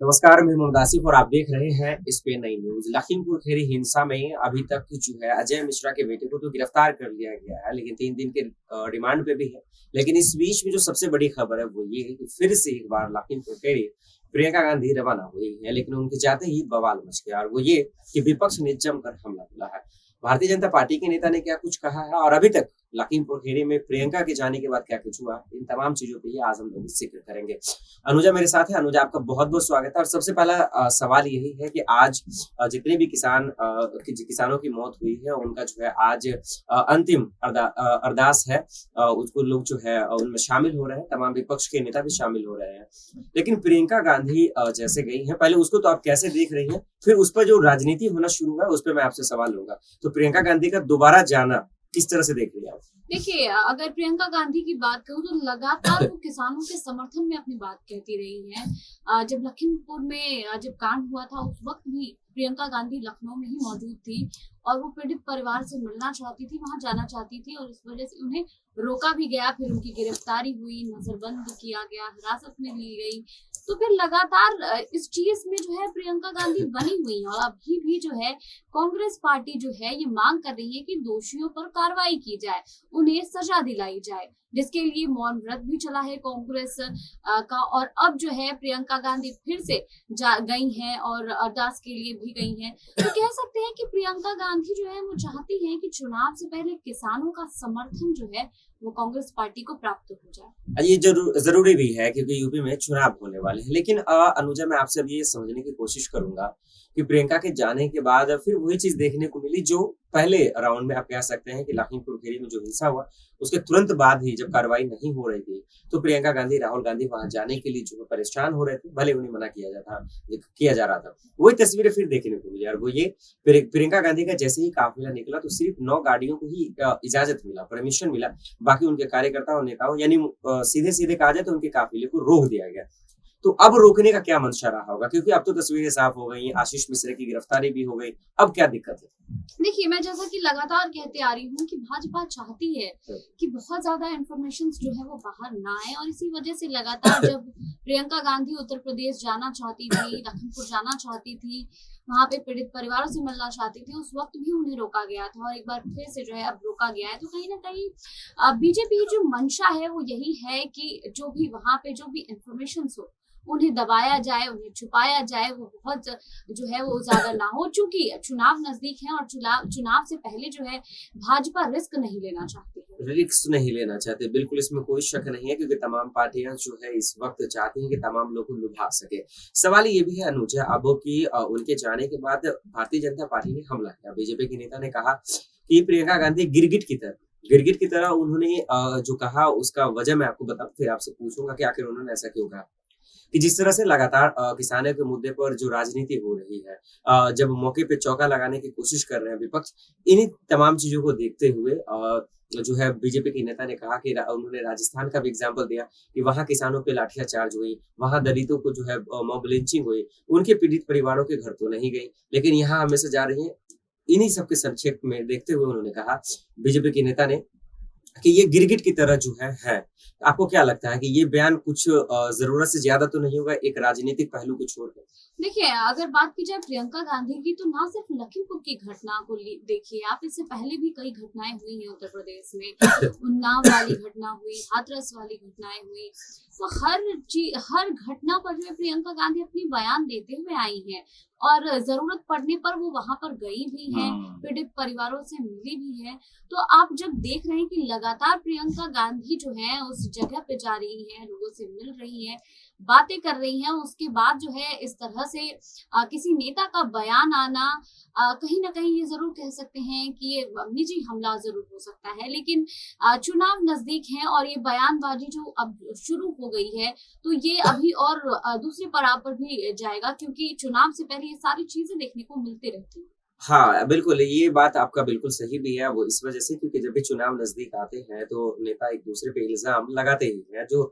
नमस्कार, मैं मोहम्मद आसिफ और आप देख रहे हैं इस पे नई न्यूज। लखीमपुर खीरी हिंसा में अभी तक जो है अजय मिश्रा के बेटे को तो गिरफ्तार कर लिया गया है, लेकिन 3 दिन के रिमांड पे भी है। लेकिन इस बीच में जो सबसे बड़ी खबर है वो ये है कि फिर से एक बार लखीमपुर खीरी प्रियंका गांधी रवाना हुई है, लेकिन उनके जाते ही बवाल मच गया और वो ये कि विपक्ष ने जमकर हमला बोला है। भारतीय जनता पार्टी के नेता ने क्या कुछ कहा है और अभी तक लखीमपुर खीरी में प्रियंका के जाने के बाद क्या कुछ हुआ, इन तमाम चीजों पे ही आज हम लोग जिक्र करेंगे। अनुजा मेरे साथ है। अनुजा, आपका बहुत बहुत स्वागत है। और सबसे पहला सवाल यही है कि आज जितने भी किसानों की मौत हुई है उनका जो है आज अंतिम अरदास है। उसको लोग जो है उनमें शामिल हो रहे हैं, तमाम विपक्ष के नेता भी शामिल हो रहे हैं। लेकिन प्रियंका गांधी जैसे गई हैं, पहले उसको तो आप कैसे देख रही हैं, फिर उस पर जो राजनीति होना शुरू हुआ है उस पर मैं आपसे सवाल लूंगा। तो प्रियंका गांधी का दोबारा जाना किस तरह से देख रही है आप? देखिए, अगर प्रियंका गांधी की बात करूं तो लगातार वो किसानों के समर्थन में अपनी बात कहती रही है। जब लखीमपुर में जब कांड हुआ था उस वक्त भी प्रियंका गांधी लखनऊ में ही मौजूद थी और वो पीड़ित परिवार से मिलना चाहती थी, वहां जाना चाहती थी और इस वजह से उन्हें रोका भी गया। फिर उनकी गिरफ्तारी हुई, नजरबंद किया गया, हिरासत में ली गई। तो फिर लगातार इस चीज में जो है प्रियंका गांधी बनी हुई है और अभी भी जो है कांग्रेस पार्टी जो है ये मांग कर रही है कि दोषियों पर कार्रवाई की जाए, उन्हें सजा दिलाई जाए, जिसके लिए मौन व्रत भी चला है कांग्रेस का। और अब जो है प्रियंका गांधी फिर से गई हैं और अरदास के लिए भी गई हैं। तो कह सकते हैं कि प्रियंका गांधी जो है वो चाहती हैं कि चुनाव से पहले किसानों का समर्थन जो है वो कांग्रेस पार्टी को प्राप्त हो जाए। ये जरूरी भी है क्योंकि यूपी में चुनाव होने वाले हैं। लेकिन अनुजा, मैं आपसे अभी ये समझने की कोशिश करूंगा कि प्रियंका के जाने के बाद फिर वही चीज देखने को मिली जो पहले राउंड में आप कह सकते हैं कि लखीमपुर खीरी में जो हिंसा हुआ उसके तुरंत बाद ही जब कार्रवाई नहीं हो रही थी तो प्रियंका गांधी, राहुल गांधी वहां जाने के लिए जो है परेशान हो रहे थे, भले उन्हें मना किया जा रहा था। वही तस्वीरें फिर देखने को मिली और वो ये प्रियंका गांधी का जैसे ही काफिला निकला तो सिर्फ 9 गाड़ियों को ही इजाजत मिला, परमिशन मिला। बाकी उनके कार्यकर्ता और नेताओं यानी सीधे सीधे कहा जाए तो उनके काफिले को रोक दिया गया। तो अब रोकने का क्या मंशा रहा होगा, क्योंकि अब तो तस्वीरें साफ हो गई, आशीष मिश्रा की गिरफ्तारी भी हो गई, अब क्या दिक्कत है? देखिए, मैं जैसा कि लगातार कहते आ रही हूँ कि भाजपा चाहती है कि बहुत ज्यादा इंफॉर्मेशन जो है वो बाहर ना आए और इसी वजह से लगातार जब प्रियंका गांधी उत्तर प्रदेश जाना चाहती थी, लखनपुर जाना चाहती थी, वहां पे पीड़ित परिवारों से मिलना चाहती थी, उस वक्त भी उन्हें रोका गया था और एक बार फिर से जो है अब रोका गया है। तो कहीं ना कहीं बीजेपी की जो मंशा है वो यही है कि जो भी वहां पे जो भी इंफॉर्मेशन हो उन्हें दबाया जाए, उन्हें छुपाया जाए, वो बहुत जो है वो ज्यादा ना हो। चूंकि चुनाव नजदीक है और चुनाव से पहले जो है भाजपा रिस्क नहीं लेना चाहती है। रिस्क नहीं लेना चाहते, बिल्कुल इसमें कोई शक नहीं है, क्योंकि तमाम पार्टियां जो है इस वक्त चाहती हैं कि तमाम लोगों को लुभा सके। सवाल ये भी है अनुजा अब कि उनके जाने के बाद भारतीय जनता पार्टी ने हमला किया। बीजेपी के नेता ने कहा कि प्रियंका गांधी गिरगिट की तरह उन्होंने जो कहा उसका वजह मैं आपको बता, फिर आपसे पूछूंगा कि आखिर उन्होंने ऐसा क्यों कहा। कि जिस तरह से लगातार किसानों के मुद्दे पर जो राजनीति हो रही है, जब मौके पे चौका लगाने की कोशिश कर रहे हैं विपक्ष, इन्हीं तमाम चीजों को देखते हुए जो है बीजेपी के नेता ने कहा कि उन्होंने राजस्थान का भी एग्जाम्पल दिया कि वहां किसानों पे लाठियाचार्ज हुई, वहां दलितों को जो है मॉब लिंचिंग हुई, उनके पीड़ित परिवारों के घर तो नहीं गई, लेकिन यहाँ हमेशा जा रही है। इन्हीं सबके संक्षेप में देखते हुए उन्होंने कहा, बीजेपी के नेता ने, कि ये गिरगिट की तरह जो है। आपको क्या लगता है कि ये बयान कुछ जरूरत से ज्यादा तो नहीं होगा एक राजनीतिक पहलू को छोड़कर? देखिए, अगर बात की जाए प्रियंका गांधी की तो ना सिर्फ लखीमपुर की घटना को देखिए आप, इससे पहले भी कई घटनाएं हुई हैं उत्तर प्रदेश में। उन्नाव वाली घटना हुई, हाथरस वाली घटनाएं हुई। तो हर घटना पर जो है प्रियंका गांधी अपनी बयान देते हुए आई हैं और जरूरत पड़ने पर वो वहां पर गई भी हैं, पीड़ित परिवारों से मिली भी है। तो आप जब देख रहे हैं कि लगातार प्रियंका गांधी जो है उस जगह पे जा रही है, लोगों से मिल रही है, बातें कर रही हैं, उसके बाद जो है इस तरह से किसी नेता का बयान आना, कहीं ना कहीं ये जरूर कह सकते हैं कि ये निजी हमला जरूर हो सकता है। लेकिन चुनाव नजदीक है और ये बयानबाजी जो अब शुरू हो गई है तो ये अभी और दूसरे पड़ाव पर भी जाएगा, क्योंकि चुनाव से पहले ये सारी चीजें देखने को मिलती रहती है। हाँ, बिल्कुल, ये बात आपका बिल्कुल सही भी है। वो इस वजह से क्योंकि जब भी चुनाव नज़दीक आते हैं, तो नेता एक-दूसरे पे इल्ज़ाम लगाते ही हैं, जो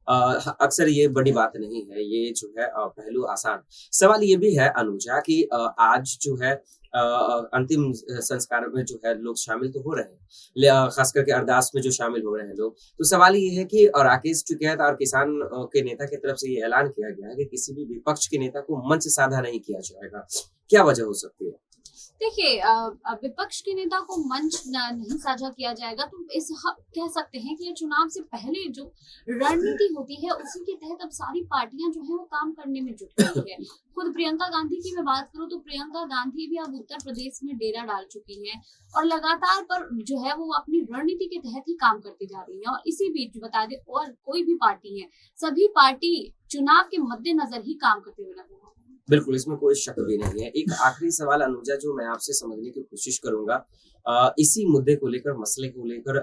अक्सर ये बड़ी बात नहीं है, ये जो है पहलू आसान। सवाल ये भी है अनुजा कि आज जो है अंतिम संस्कार में जो है लोग शामिल तो हो रहे हैं, खास करके अरदास में जो शामिल हो रहे हैं लोग। तो सवाल ये है कि राकेश टिकैत और किसान के नेता की तरफ से ये ऐलान किया गया है कि किसी भी विपक्ष के नेता को मंच साझा नहीं किया जाएगा। क्या वजह हो सकती है? देखिए, विपक्ष के नेता को मंच नहीं साझा किया जाएगा, तो कह सकते हैं कि ये चुनाव से पहले जो रणनीति होती है उसी के तहत अब सारी पार्टियां जो है वो काम करने में जुट गई है। खुद प्रियंका गांधी की मैं बात करूं तो प्रियंका गांधी भी अब उत्तर प्रदेश में डेरा डाल चुकी हैं और लगातार पर जो है वो अपनी रणनीति के तहत ही काम करती जा रही है। और इसी बीच बता दें, और कोई भी पार्टी है, सभी पार्टी चुनाव के मद्देनजर ही काम करते हुए नजर आ रही है। बिल्कुल, इसमें कोई शक भी नहीं है। एक आखिरी सवाल अनुजा जो मैं आपसे समझने की कोशिश करूँगा, इसी मुद्दे को लेकर, मसले को लेकर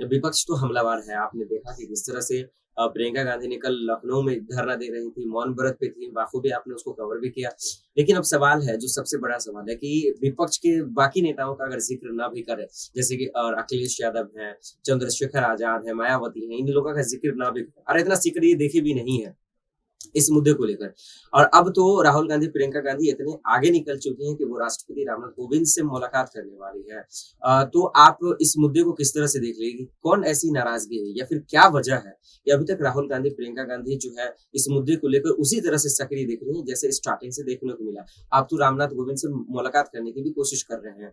विपक्ष तो हमलावर है। आपने देखा कि किस तरह से प्रियंका गांधी ने कल लखनऊ में धरना दे रही थी, मौन व्रत पे थी, बाखूबी आपने उसको कवर भी किया। लेकिन अब सवाल है, जो सबसे बड़ा सवाल है कि विपक्ष के बाकी नेताओं का अगर जिक्र ना भी करे, जैसे कि अखिलेश यादव हैं, चंद्रशेखर आजाद है, मायावती है, इन लोगों का जिक्र ना भी करे, और इतना जिक्र ये देखे भी नहीं है इस मुद्दे को लेकर। और अब तो राहुल गांधी, प्रियंका गांधी इतने आगे निकल चुकी हैं कि वो राष्ट्रपति रामनाथ कोविंद से मुलाकात करने वाली है। तो आप इस मुद्दे को किस तरह से देख लेगी? कौन ऐसी नाराजगी है या फिर क्या वजह है कि अभी तक राहुल गांधी, प्रियंका गांधी जो है इस मुद्दे को लेकर उसी तरह से सक्रिय दिख रही है जैसे स्टार्टिंग से देखने को मिला? आप तो रामनाथ कोविंद से मुलाकात करने की भी कोशिश कर रहे हैं,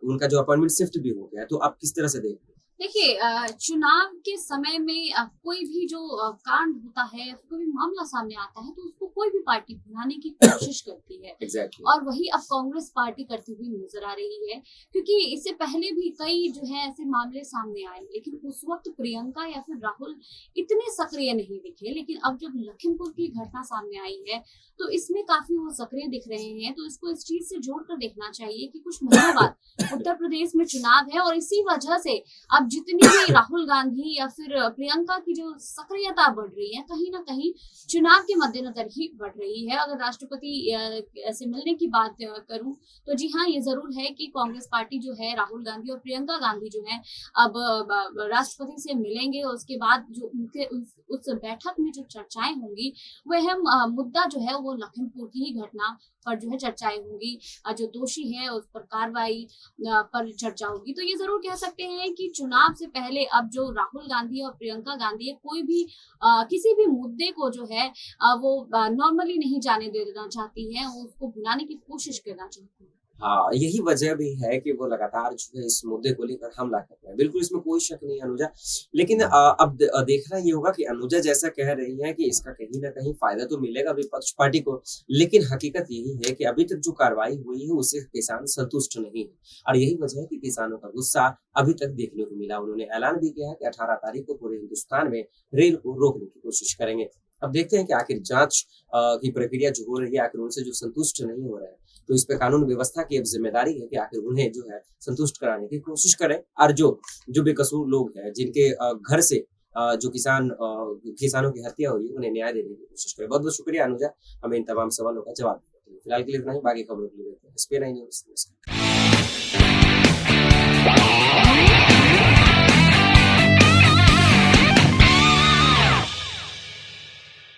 उनका जो अपॉइंटमेंट शिफ्ट भी हो गया है, तो आप किस तरह से देख रहे हैं? देखिए, चुनाव के समय में कोई भी जो कांड होता है, कोई भी मामला सामने आता है, तो उसको कोई भी पार्टी भुनाने की कोशिश करती है। एग्जैक्टली। और वही अब कांग्रेस पार्टी करती हुई नजर आ रही है, क्योंकि इससे पहले भी कई जो है ऐसे मामले सामने आए, लेकिन उस वक्त प्रियंका या फिर राहुल इतने सक्रिय नहीं दिखे। लेकिन अब जब लखीमपुर की घटना सामने आई है, तो इसमें काफी वो सक्रिय दिख रहे हैं। तो इसको इस चीज से जोड़कर देखना चाहिए कि कुछ महीनों बाद उत्तर प्रदेश में चुनाव है, और इसी वजह से अब जितनी भी राहुल गांधी या फिर प्रियंका की जो सक्रियता बढ़ रही है, कहीं ना कहीं चुनाव के मद्देनजर ही बढ़ रही है। अगर राष्ट्रपति से मिलने की बात करूं तो जी हाँ, ये जरूर है कि कांग्रेस पार्टी जो है, राहुल गांधी और प्रियंका गांधी जो है अब राष्ट्रपति से मिलेंगे। और उसके बाद जो उनके उस बैठक में जो चर्चाएं होंगी, वह मुद्दा जो है वो लखीमपुर की ही घटना पर जो है चर्चाएं होंगी, जो दोषी है उस पर कार्रवाई पर चर्चा होगी। तो ये जरूर कह सकते हैं कि चुनाव से पहले अब जो राहुल गांधी और प्रियंका गांधी है, कोई भी किसी भी मुद्दे को जो है वो नॉर्मली नहीं जाने देना चाहती है, उसको भुलाने की कोशिश करना चाहती है। हाँ, यही वजह भी है कि वो लगातार जो है इस मुद्दे को लेकर हमला कर रहे हैं। बिल्कुल, इसमें कोई शक नहीं है अनुजा। लेकिन अब देखना ये होगा कि अनुजा जैसा कह रही है कि इसका कहीं न कहीं फ़ायदा तो मिलेगा विपक्ष पार्टी को, लेकिन हकीकत यही है कि अभी तक जो कार्रवाई हुई है उससे किसान संतुष्ट नहीं है। और यही वजह है कि किसानों का गुस्सा अभी तक देखने को मिला। उन्होंने ऐलान भी किया है कि 18 तारीख को पूरे हिंदुस्तान में रेल को रोकने की कोशिश करेंगे। अब देखते हैं कि आखिर जाँच की प्रक्रिया जो हो रही है, आखिर उनसे जो संतुष्ट नहीं हो रहे हैं, तो इस पे कानून व्यवस्था की अब जिम्मेदारी है कि आखिर उन्हें जो है संतुष्ट कराने की कोशिश करें। और जो बेकसूर लोग हैं, जिनके घर से जो किसानों की हत्या हुई, उन्हें न्याय देने की कोशिश करें। बहुत बहुत शुक्रिया अनुजा, हमें इन तमाम सवालों का जवाब देने के लिए। फिलहाल के लिए इतना ही, बाकी खबरों के लिए देखते हैं SPN9 न्यूज़।